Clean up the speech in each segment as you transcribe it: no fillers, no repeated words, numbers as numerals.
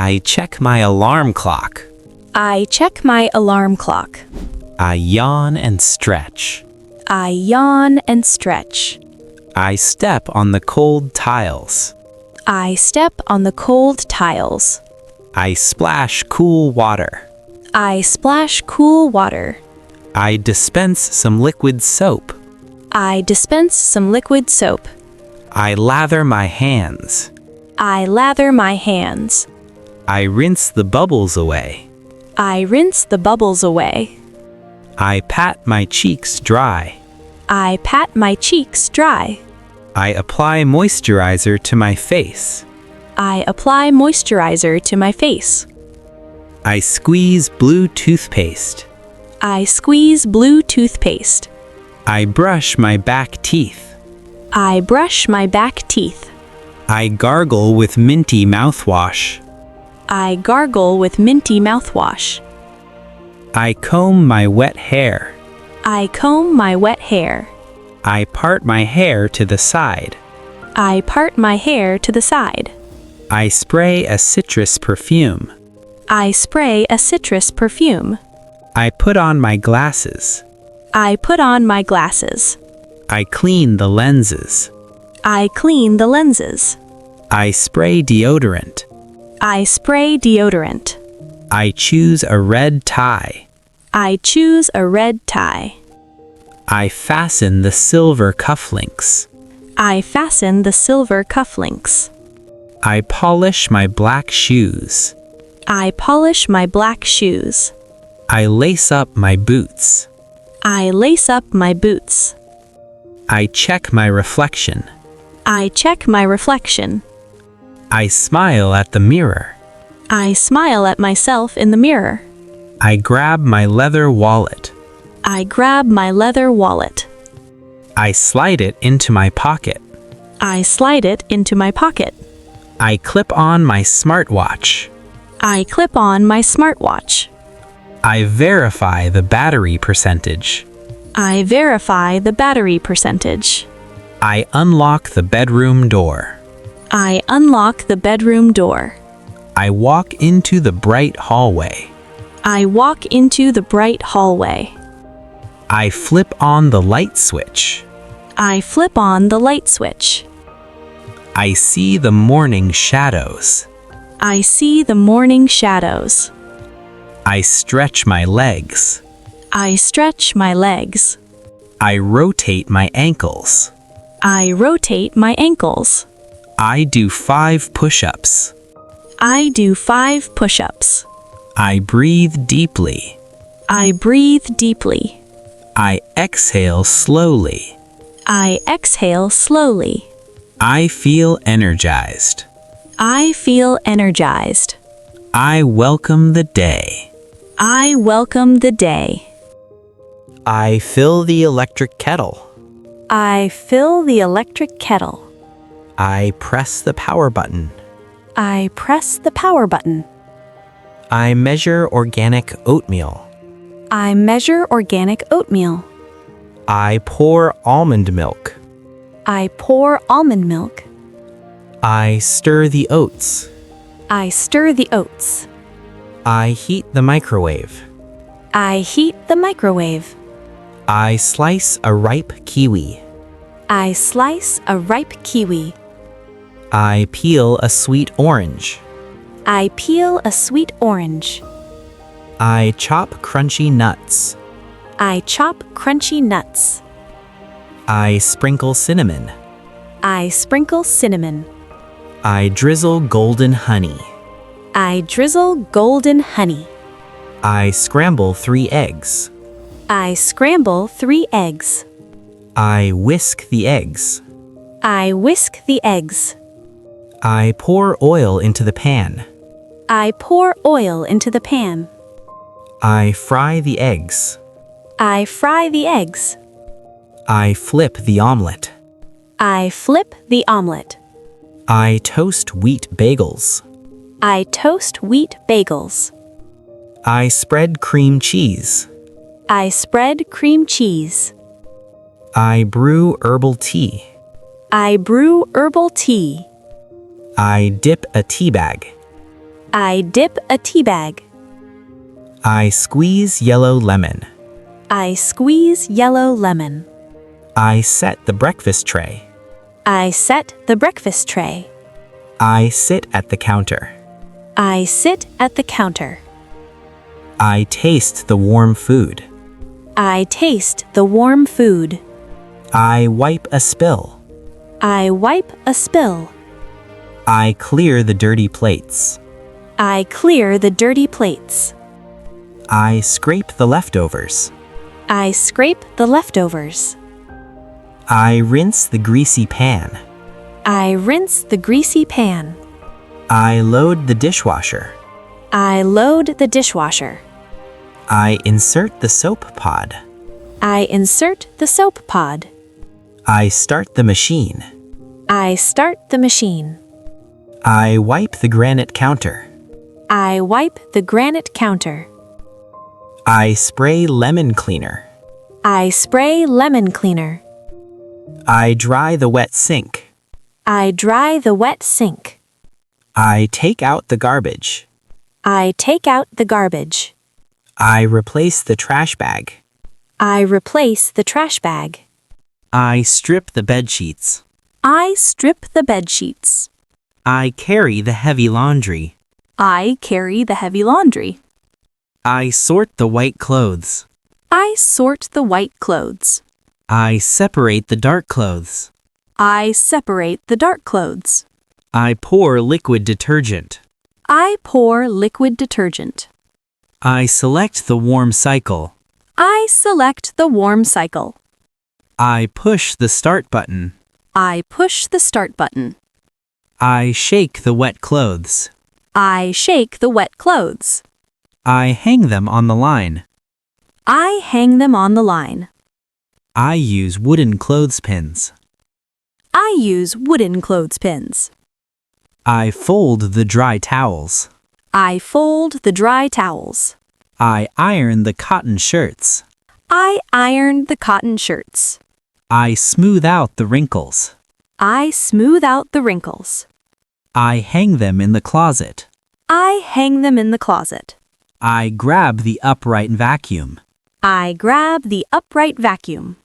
I check my alarm clock. I check my alarm clock. I yawn and stretch. I yawn and stretch. I step on the cold tiles. I step on the cold tiles. I splash cool water. I splash cool water. I dispense some liquid soap. I dispense some liquid soap. I lather my hands. I lather my hands. I rinse the bubbles away. I rinse the bubbles away. I pat my cheeks dry. I pat my cheeks dry. I apply moisturizer to my face. I apply moisturizer to my face. I squeeze blue toothpaste. I squeeze blue toothpaste. I brush my back teeth. I brush my back teeth. I gargle with minty mouthwash. I gargle with minty mouthwash. I comb my wet hair. I comb my wet hair. I part my hair to the side. I part my hair to the side. I spray a citrus perfume. I spray a citrus perfume. I put on my glasses. I put on my glasses. I clean the lenses. I clean the lenses. I spray deodorant. I spray deodorant. I choose a red tie. I choose a red tie. I fasten the silver cufflinks. I fasten the silver cufflinks. I polish my black shoes. I polish my black shoes. I lace up my boots. I lace up my boots. I check my reflection. I check my reflection. I smile at the mirror. I smile at myself in the mirror. I grab my leather wallet. I grab my leather wallet. I slide it into my pocket. I slide it into my pocket. I clip on my smartwatch. I clip on my smartwatch. I verify the battery percentage. I verify the battery percentage. I unlock the bedroom door. I unlock the bedroom door. I walk into the bright hallway. I walk into the bright hallway. I flip on the light switch. I flip on the light switch. I see the morning shadows. I see the morning shadows. I stretch my legs. I stretch my legs. I rotate my ankles. I rotate my ankles. I do 5 push-ups. I do 5 push-ups. I breathe deeply. I breathe deeply. I exhale slowly. I exhale slowly. I feel energized. I feel energized. I welcome the day. I welcome the day. I fill the electric kettle. I fill the electric kettle. I press the power button. I press the power button. I measure organic oatmeal. I measure organic oatmeal. I pour almond milk. I pour almond milk. I stir the oats. I stir the oats. I heat the microwave. I heat the microwave. I slice a ripe kiwi. I slice a ripe kiwi. I peel a sweet orange. I peel a sweet orange. I chop crunchy nuts. I chop crunchy nuts. I sprinkle cinnamon. I sprinkle cinnamon. I drizzle golden honey. I drizzle golden honey. I scramble 3 eggs. I scramble 3 eggs. I whisk the eggs. I whisk the eggs. I pour oil into the pan. I pour oil into the pan. I fry the eggs. I fry the eggs. I flip the omelet. I flip the omelet. I toast wheat bagels. I toast wheat bagels. I spread cream cheese. I spread cream cheese. I brew herbal tea. I brew herbal tea. I dip a tea bag. I dip a tea bag. I squeeze yellow lemon. I squeeze yellow lemon. I set the breakfast tray. I set the breakfast tray. I sit at the counter. I sit at the counter. I taste the warm food. I taste the warm food. I wipe a spill. I wipe a spill. I clear the dirty plates. I clear the dirty plates. I scrape the leftovers. I scrape the leftovers. I rinse the greasy pan. I rinse the greasy pan. I load the dishwasher. I load the dishwasher. I insert the soap pod. I insert the soap pod. I start the machine. I start the machine. I wipe the granite counter. I wipe the granite counter. I spray lemon cleaner. I spray lemon cleaner. I dry the wet sink. I dry the wet sink. I take out the garbage. I take out the garbage. I replace the trash bag. I replace the trash bag. I strip the bed sheets. I strip the bed sheets. I carry the heavy laundry. I carry the heavy laundry. I sort the white clothes. I sort the white clothes. I separate the dark clothes. I separate the dark clothes. I pour liquid detergent. I pour liquid detergent. I select the warm cycle. I select the warm cycle. I push the start button. I push the start button. I shake the wet clothes. I shake the wet clothes. I hang them on the line. I hang them on the line. I use wooden clothespins. I use wooden clothespins. I fold the dry towels. I fold the dry towels. I iron the cotton shirts. I iron the cotton shirts. I smooth out the wrinkles. I smooth out the wrinkles. I hang them in the closet. I hang them in the closet. I grab the upright vacuum. I grab the upright vacuum.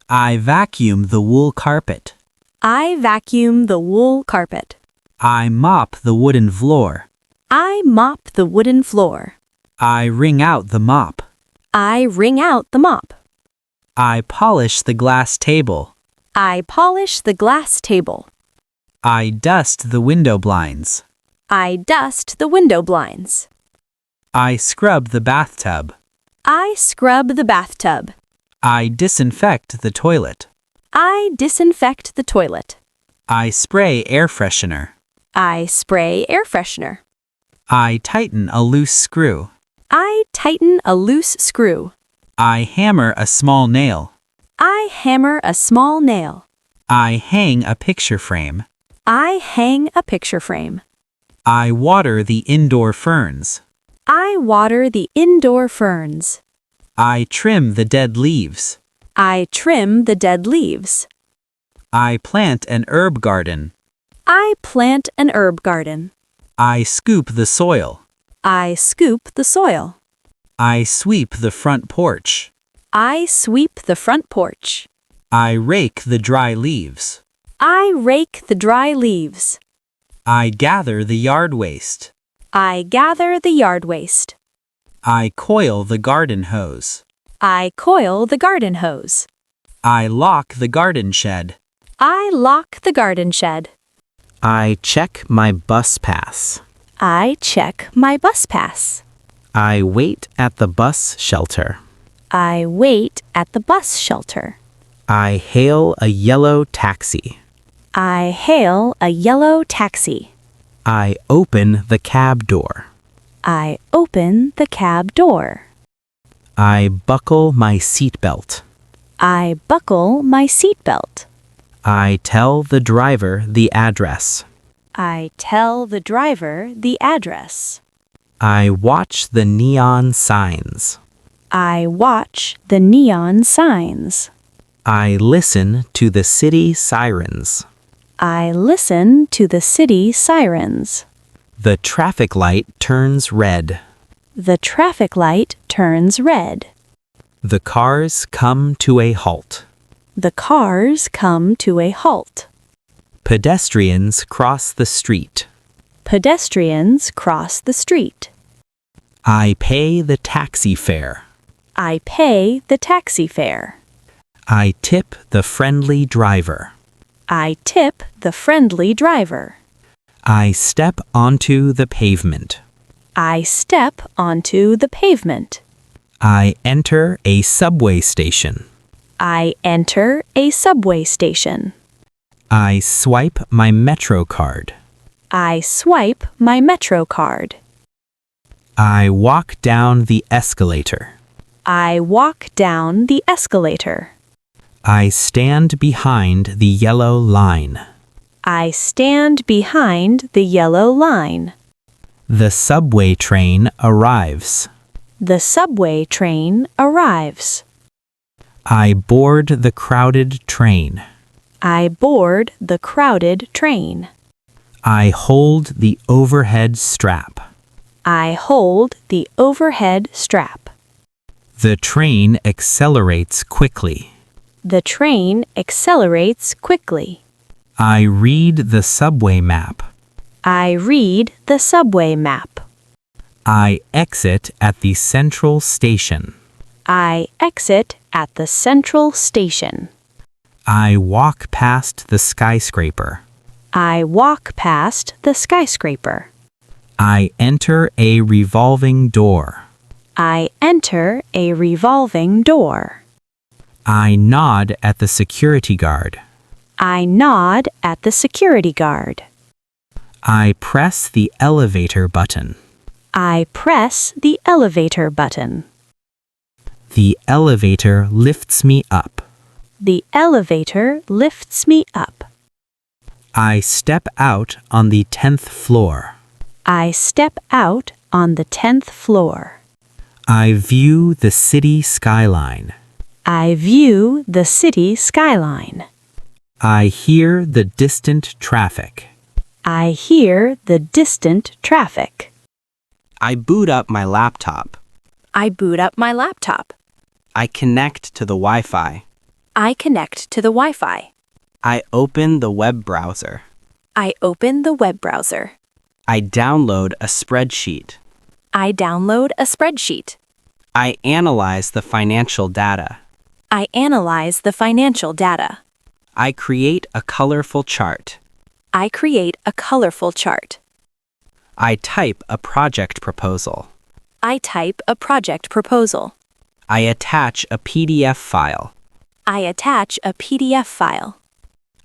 I vacuum the wool carpet. I vacuum the wool carpet. I mop the wooden floor. I mop the wooden floor. I wring out the mop. I wring out the mop. I polish the glass table. I polish the glass table. I dust the window blinds. I dust the window blinds. I scrub the bathtub. I scrub the bathtub. I disinfect the toilet. I disinfect the toilet. I spray air freshener. I spray air freshener. I tighten a loose screw. I tighten a loose screw. I hammer a small nail. I hammer a small nail. I hang a picture frame. I hang a picture frame. I water the indoor ferns. I water the indoor ferns. I trim the dead leaves. I trim the dead leaves. I plant an herb garden. I plant an herb garden. I scoop the soil. I scoop the soil. I sweep the front porch. I sweep the front porch. I rake the dry leaves. I rake the dry leaves. I gather the yard waste. I gather the yard waste. I coil the garden hose. I coil the garden hose. I lock the garden shed. I lock the garden shed. I check my bus pass. I check my bus pass. I wait at the bus shelter. I wait at the bus shelter. I hail a yellow taxi. I hail a yellow taxi. I open the cab door. I open the cab door. I buckle my seatbelt. I buckle my seatbelt. I tell the driver the address. I tell the driver the address. I watch the neon signs. I watch the neon signs. I listen to the city sirens. I listen to the city sirens. The traffic light turns red. The traffic light turns red. The cars come to a halt. The cars come to a halt. Pedestrians cross the street. Pedestrians cross the street. I pay the taxi fare. I pay the taxi fare. I tip the friendly driver. I tip the friendly driver. I step onto the pavement. I step onto the pavement. I enter a subway station. I enter a subway station. I swipe my Metro card. I swipe my Metro card. I walk down the escalator. I walk down the escalator. I stand behind the yellow line. I stand behind the yellow line. The subway train arrives. The subway train arrives. I board the crowded train. I board the crowded train. I hold the overhead strap. I hold the overhead strap. The train accelerates quickly. The train accelerates quickly. I read the subway map. I read the subway map. I exit at the central station. I exit at the central station. I walk past the skyscraper. I walk past the skyscraper. I enter a revolving door. I enter a revolving door. I nod at the security guard. I nod at the security guard. I press the elevator button. I press the elevator button. The elevator lifts me up. The elevator lifts me up. I step out on the 10th floor. I step out on the 10th floor. I view the city skyline. I view the city skyline. I hear the distant traffic. I hear the distant traffic. I boot up my laptop. I boot up my laptop. I connect to the Wi-Fi. I connect to the Wi-Fi. I open the web browser. I open the web browser. I download a spreadsheet. I download a spreadsheet. I analyze the financial data. I analyze the financial data. I create a colorful chart. I create a colorful chart. I type a project proposal. I type a project proposal. I attach a PDF file. I attach a PDF file.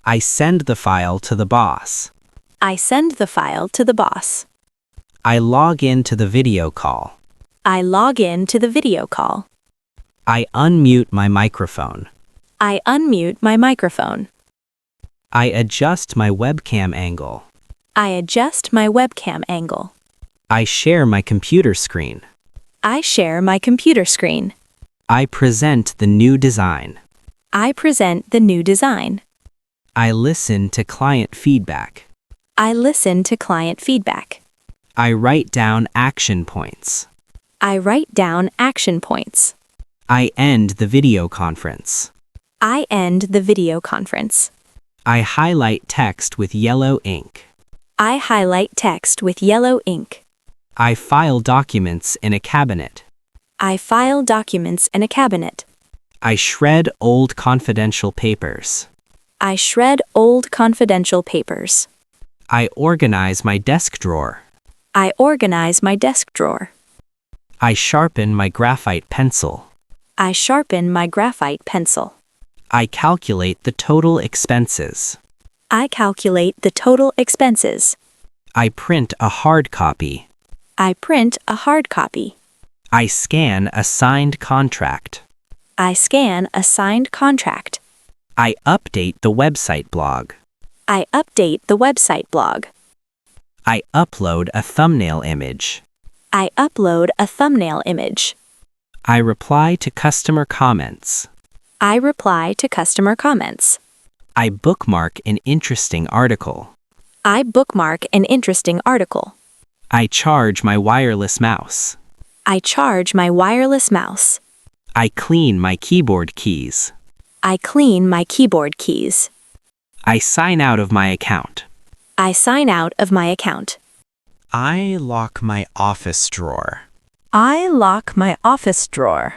I send the file to the boss. I send the file to the boss. I log in to the video call. I log in to the video call. I unmute my microphone. I unmute my microphone. I adjust my webcam angle. I adjust my webcam angle. I share my computer screen. I share my computer screen. I present the new design. I present the new design. I listen to client feedback. I listen to client feedback. I write down action points. I write down action points. I end the video conference. I end the video conference. I highlight text with yellow ink. I highlight text with yellow ink. I file documents in a cabinet. I file documents in a cabinet. I shred old confidential papers. I shred old confidential papers. I organize my desk drawer. I organize my desk drawer. I sharpen my graphite pencil. I sharpen my graphite pencil. I calculate the total expenses. I calculate the total expenses. I print a hard copy. I print a hard copy. I scan a signed contract. I scan a signed contract. I update the website blog. I update the website blog. I upload a thumbnail image. I upload a thumbnail image. I reply to customer comments. I reply to customer comments. I bookmark an interesting article. I bookmark an interesting article. I charge my wireless mouse. I charge my wireless mouse. I clean my keyboard keys. I clean my keyboard keys. I sign out of my account. I sign out of my account. I lock my office drawer. I lock my office drawer.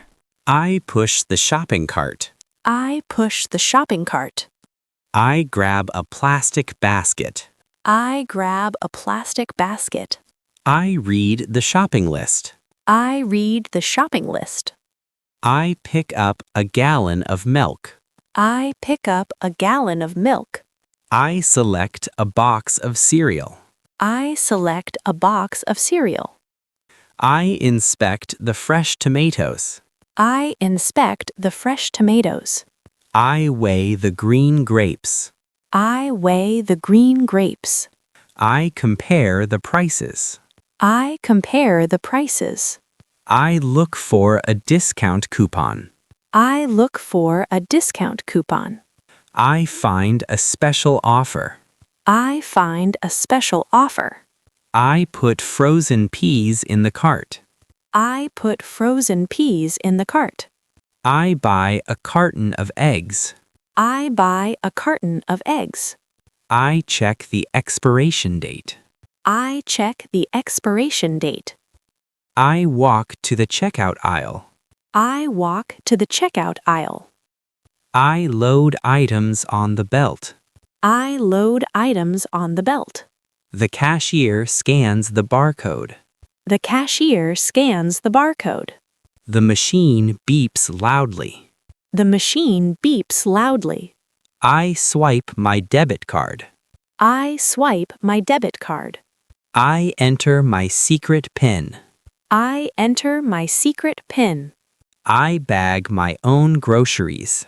I push the shopping cart. I push the shopping cart. I grab a plastic basket. I grab a plastic basket. I read the shopping list. I read the shopping list. I pick up a gallon of milk. I pick up a gallon of milk. I select a box of cereal. I select a box of cereal. I inspect the fresh tomatoes. I inspect the fresh tomatoes. I weigh the green grapes. I weigh the green grapes. I compare the prices. I compare the prices. I look for a discount coupon. I look for a discount coupon. I find a special offer. I find a special offer. I put frozen peas in the cart. I put frozen peas in the cart. I buy a carton of eggs. I buy a carton of eggs. I check the expiration date. I check the expiration date. I walk to the checkout aisle. I walk to the checkout aisle. I load items on the belt. I load items on the belt. The cashier scans the barcode. The cashier scans the barcode. The machine beeps loudly. The machine beeps loudly. I swipe my debit card. I swipe my debit card. I enter my secret PIN. I enter my secret PIN. I bag my own groceries.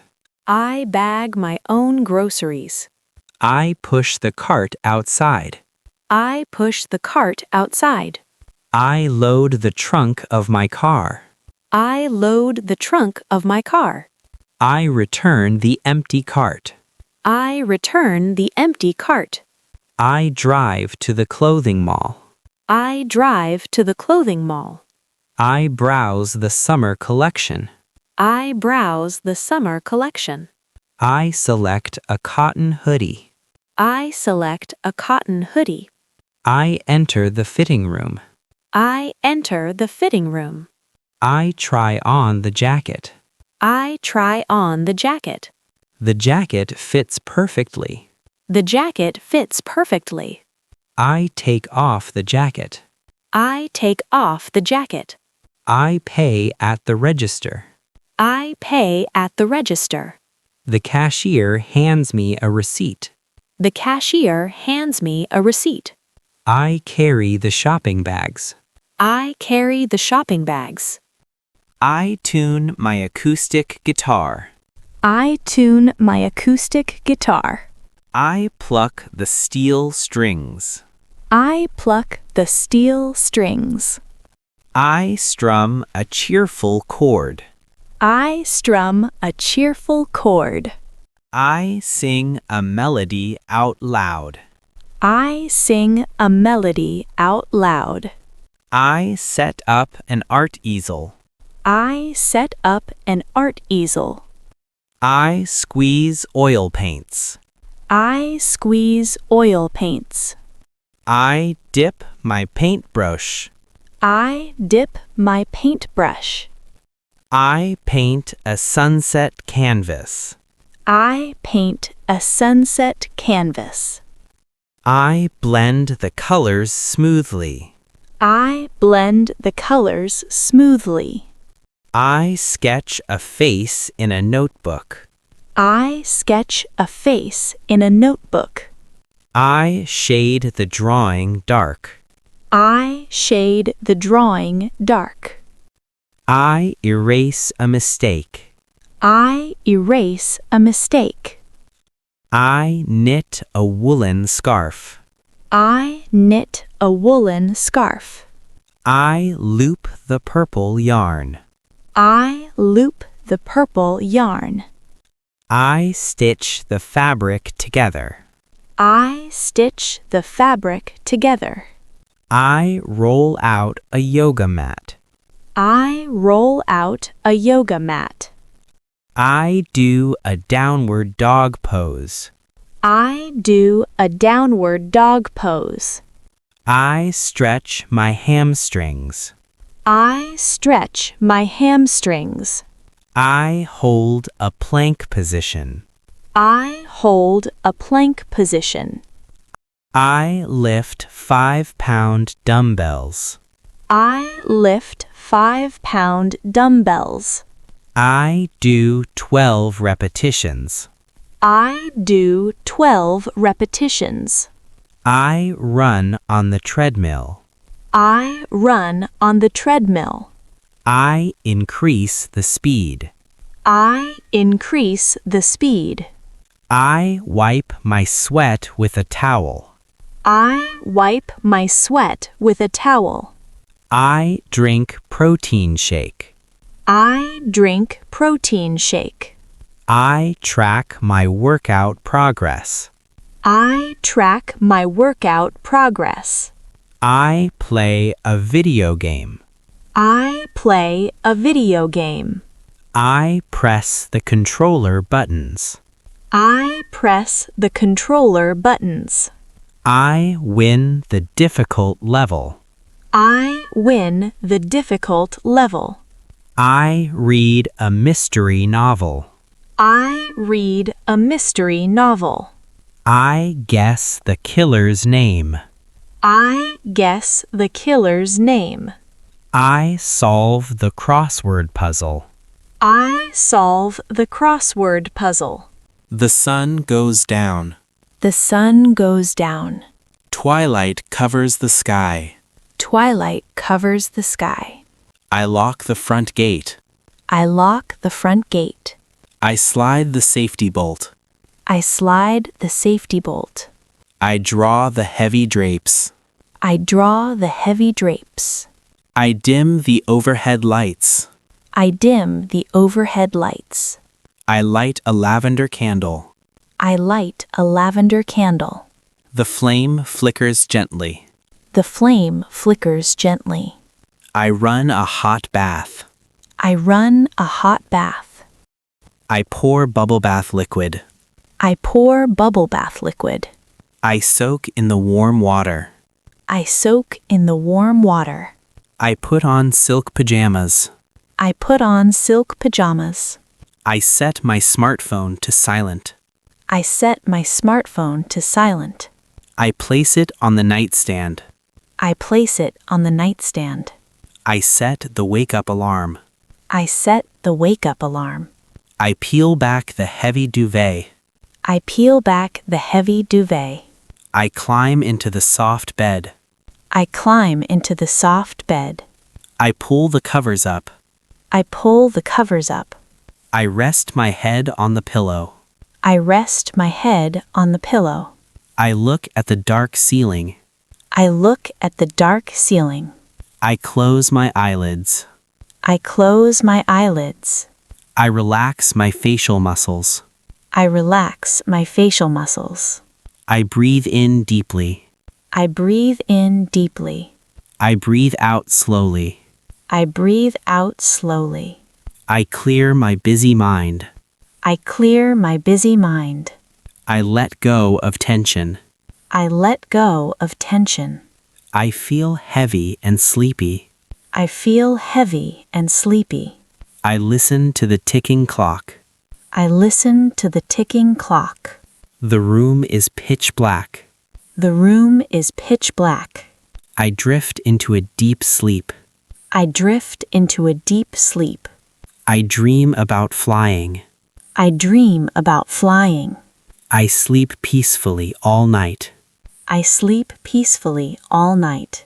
I bag my own groceries. I push the cart outside. I push the cart outside. I load the trunk of my car. I load the trunk of my car. I return the empty cart. I return the empty cart. I drive to the clothing mall. I drive to the clothing mall. I browse the summer collection. I browse the summer collection. I select a cotton hoodie. I select a cotton hoodie. I enter the fitting room. I enter the fitting room. I try on the jacket. I try on the jacket. The jacket fits perfectly. The jacket fits perfectly. I take off the jacket. I take off the jacket. I pay at the register. I pay at the register. The cashier hands me a receipt. The cashier hands me a receipt. I carry the shopping bags. I carry the shopping bags. I tune my acoustic guitar. I tune my acoustic guitar. I pluck the steel strings. I pluck the steel strings. I strum a cheerful chord. I strum a cheerful chord. I sing a melody out loud. I sing a melody out loud. I set up an art easel. I set up an art easel. I squeeze oil paints. I squeeze oil paints. I dip my paintbrush. I dip my paintbrush. I paint a sunset canvas. I paint a sunset canvas. I blend the colors smoothly. I blend the colors smoothly. I sketch a face in a notebook. I sketch a face in a notebook. I shade the drawing dark. I shade the drawing dark. I erase a mistake. I erase a mistake. I knit a woolen scarf. I knit a woolen scarf. I loop the purple yarn. I loop the purple yarn. I stitch the fabric together. I stitch the fabric together. I roll out a yoga mat. I roll out a yoga mat. I do a downward dog pose. I do a downward dog pose. I stretch my hamstrings. I stretch my hamstrings. I hold a plank position. I hold a plank position. I lift 5-pound dumbbells. I lift 5-pound dumbbells. I do 12 repetitions. I do 12 repetitions. I run on the treadmill. I run on the treadmill. I increase the speed. I increase the speed. I wipe my sweat with a towel. I wipe my sweat with a towel. I drink protein shake. I drink protein shake. I track my workout progress. I track my workout progress. I play a video game. I play a video game. I press the controller buttons. I press the controller buttons. I win the difficult level. I win the difficult level. I read a mystery novel. I read a mystery novel. I guess the killer's name. I guess the killer's name. I solve the crossword puzzle. I solve the crossword puzzle. The sun goes down. The sun goes down. Twilight covers the sky. Twilight covers the sky. I lock the front gate. I lock the front gate. I slide the safety bolt. I slide the safety bolt. I draw the heavy drapes. I draw the heavy drapes. I dim the overhead lights. I dim the overhead lights. I light a lavender candle. I light a lavender candle. The flame flickers gently. The flame flickers gently. I run a hot bath. I run a hot bath. I pour bubble bath liquid. I pour bubble bath liquid. I soak in the warm water. I soak in the warm water. I put on silk pajamas. I put on silk pajamas. I set my smartphone to silent. I set my smartphone to silent. I place it on the nightstand. I place it on the nightstand. I set the wake-up alarm. I set the wake-up alarm. I peel back the heavy duvet. I peel back the heavy duvet. I climb into the soft bed. I climb into the soft bed. I pull the covers up. I pull the covers up. I rest my head on the pillow. I rest my head on the pillow. I look at the dark ceiling. I look at the dark ceiling. I close my eyelids. I close my eyelids. I relax my facial muscles. I relax my facial muscles. I breathe in deeply. I breathe in deeply. I breathe out slowly. I breathe out slowly. I clear my busy mind. I clear my busy mind. I let go of tension. I let go of tension. I feel heavy and sleepy. I feel heavy and sleepy. I listen to the ticking clock. I listen to the ticking clock. The room is pitch black. The room is pitch black. I drift into a deep sleep. I drift into a deep sleep. I dream about flying. I dream about flying. I sleep peacefully all night. I sleep peacefully all night.